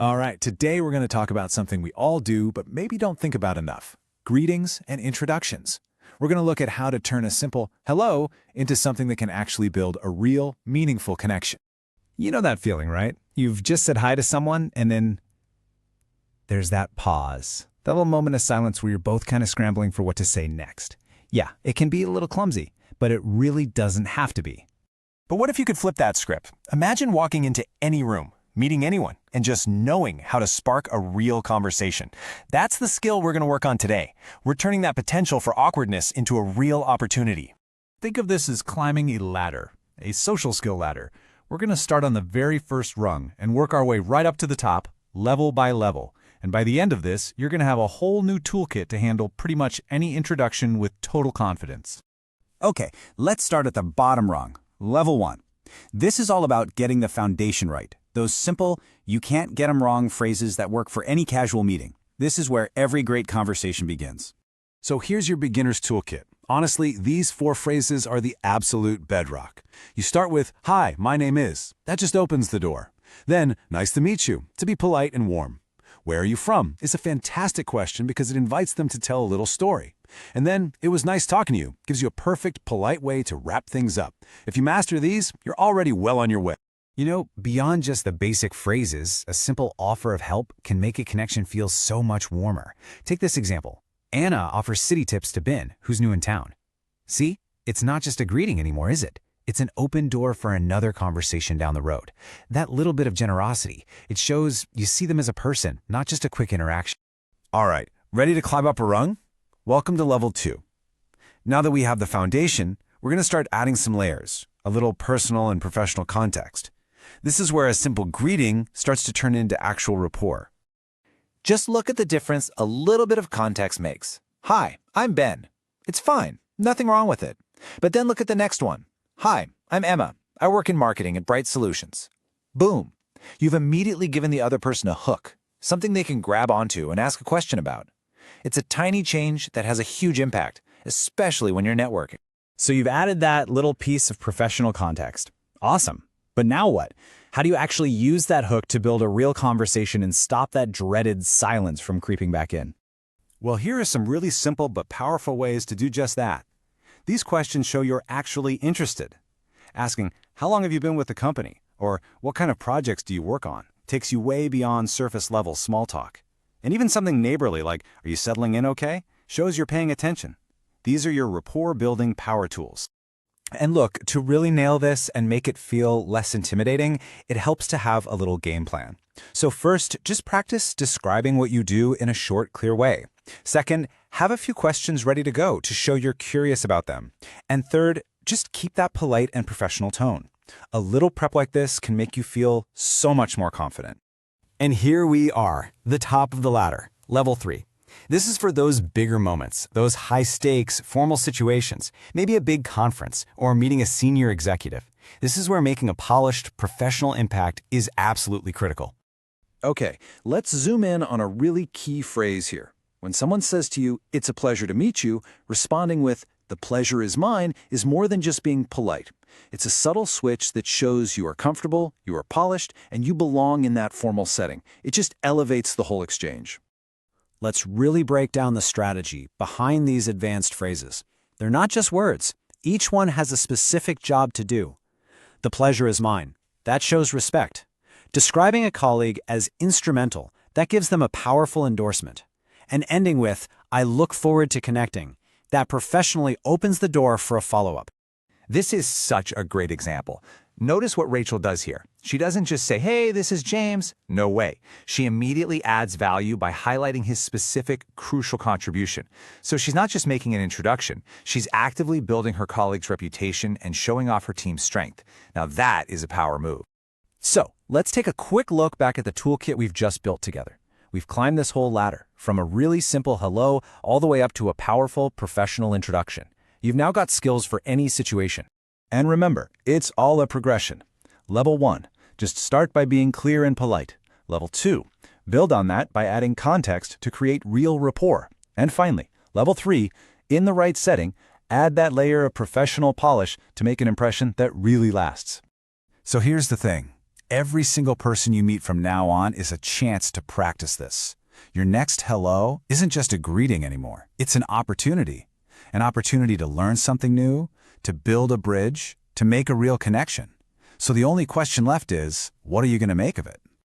All right, today we're going to talk about something we all do but maybe don't think about enough: greetings and introductions. We're going to look at how to turn a simple hello into something that can actually build a real, meaningful connection. You know that feeling, right? You've just said hi to someone, and then there's that pause. That little moment of silence where you're both kind of scrambling for what to say next. Yeah, it can be a little clumsy, but it really doesn't have to be. But what if you could flip that script? Imagine walking into any room, meeting anyone, and just knowing how to spark a real conversation. That's the skill we're going to work on today. We're turning that potential for awkwardness into a real opportunity. Think of this as climbing a ladder, a social skill ladder. We're going to start on the very first rung and work our way right up to the top, level by level. And by the end of this, you're going to have a whole new toolkit to handle pretty much any introduction with total confidence. Okay, let's start at the bottom rung, level 1. This is all about getting the foundation right. Those simple, you can't get them wrong phrases that work for any casual meeting. This is where every great conversation begins. So here's your beginner's toolkit. Honestly, these 4 phrases are the absolute bedrock. You start with, "Hi, my name is." That just opens the door. Then, "Nice to meet you," to be polite and warm. "Where are you from?" is a fantastic question because it invites them to tell a little story. And then, "It was nice talking to you," gives you a perfect, polite way to wrap things up. If you master these, you're already well on your way. You know, beyond just the basic phrases, a simple offer of help can make a connection feel so much warmer. Take this example. Anna offers city tips to Ben, who's new in town. See, it's not just a greeting anymore, is it? It's an open door for another conversation down the road. That little bit of generosity, it shows you see them as a person, not just a quick interaction. All right, ready to climb up a rung? Welcome to level 2. Now that we have the foundation, we're going to start adding some layers, a little personal and professional context. This is where a simple greeting starts to turn into actual rapport. Just look at the difference a little bit of context makes. "Hi, I'm Ben." It's fine, nothing wrong with it. But then look at the next one. "Hi, I'm Emma. I work in marketing at Bright Solutions." Boom. You've immediately given the other person a hook, something they can grab onto and ask a question about. It's a tiny change that has a huge impact, especially when you're networking. So you've added that little piece of professional context. Awesome. But now what? How do you actually use that hook to build a real conversation and stop that dreaded silence from creeping back in? Well, here are some really simple but powerful ways to do just that. These questions show you're actually interested. Asking, "How long have you been with the company?" or "What kind of projects do you work on?" takes you way beyond surface-level small talk. And even something neighborly like, "Are you settling in okay?" shows you're paying attention. These are your rapport-building power tools. And look, to really nail this and make it feel less intimidating, it helps to have a little game plan. So first, just practice describing what you do in a short, clear way. Second, have a few questions ready to go to show you're curious about them. And third, just keep that polite and professional tone. A little prep like this can make you feel so much more confident. And here we are, the top of the ladder, level 3. This is for those bigger moments, those high-stakes, formal situations, maybe a big conference or meeting a senior executive. This is where making a polished, professional impact is absolutely critical. Okay, let's zoom in on a really key phrase here. When someone says to you, "It's a pleasure to meet you," responding with, "The pleasure is mine," is more than just being polite. It's a subtle switch that shows you are comfortable, you are polished, and you belong in that formal setting. It just elevates the whole exchange. Let's really break down the strategy behind these advanced phrases. They're not just words. Each one has a specific job to do. "The pleasure is mine." That shows respect. Describing a colleague as instrumental, that gives them a powerful endorsement. And ending with, "I look forward to connecting," that professionally opens the door for a follow-up. This is such a great example. Notice what Rachel does here. She doesn't just say, "Hey, this is James." No way. She immediately adds value by highlighting his specific, crucial contribution. So she's not just making an introduction. She's actively building her colleague's reputation and showing off her team's strength. Now that is a power move. So let's take a quick look back at the toolkit we've just built together. We've climbed this whole ladder, from a really simple hello all the way up to a powerful, professional introduction. You've now got skills for any situation. And remember, it's all a progression. Level 1, just start by being clear and polite. Level 2, build on that by adding context to create real rapport. And finally, level 3, in the right setting, add that layer of professional polish to make an impression that really lasts. So here's the thing. Every single person you meet from now on is a chance to practice this. Your next hello isn't just a greeting anymore. It's an opportunity. An opportunity to learn something new, to build a bridge, to make a real connection. So the only question left is, what are you going to make of it?